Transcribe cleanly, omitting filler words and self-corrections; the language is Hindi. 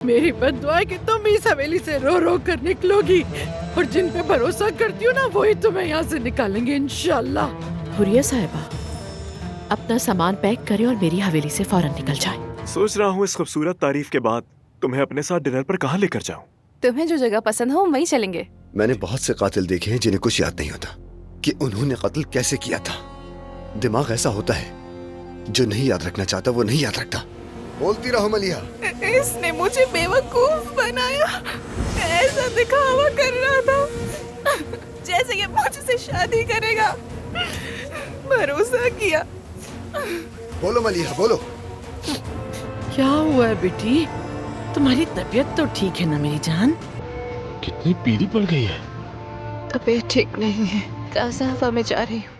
मेरी बद्दुआ है कि तुम इस हवेली से रो रो कर निकलोगी और जिन पे भरोसा करती हो ना वही तुम्हें यहाँ से निकालेंगे इंशाल्लाह। हुरिया साहिबा, अपना सामान पैक करें और मेरी हवेली से फौरन निकल जाए। सोच रहा हूँ इस खूबसूरत तारीफ के बाद तुम्हें अपने साथ डिनर पर कहाँ लेकर जाऊँ। तुम्हें जो जगह पसंद हो वहीं चलेंगे। मैंने बहुत से कातिल देखे हैं जिन्हें कुछ याद नहीं होता कि उन्होंने कत्ल कैसे किया था। दिमाग ऐसा होता है जो नहीं याद रखना चाहता वो नहीं याद रखता। बोलती रहो मलिहा। इसने मुझे बेवकूफ बनाया, ऐसा दिखावा कर रहा था जैसे ये मुझसे शादी करेगा। भरोसा किया। बोलो मलिहा बोलो। क्या हुआ है बेटी? तुम्हारी तबीयत तो ठीक है ना मेरी जान? कितनी पीली पड़ गई है। तबीयत ठीक नहीं है, ताज़ा हवा में जा रही हूँ।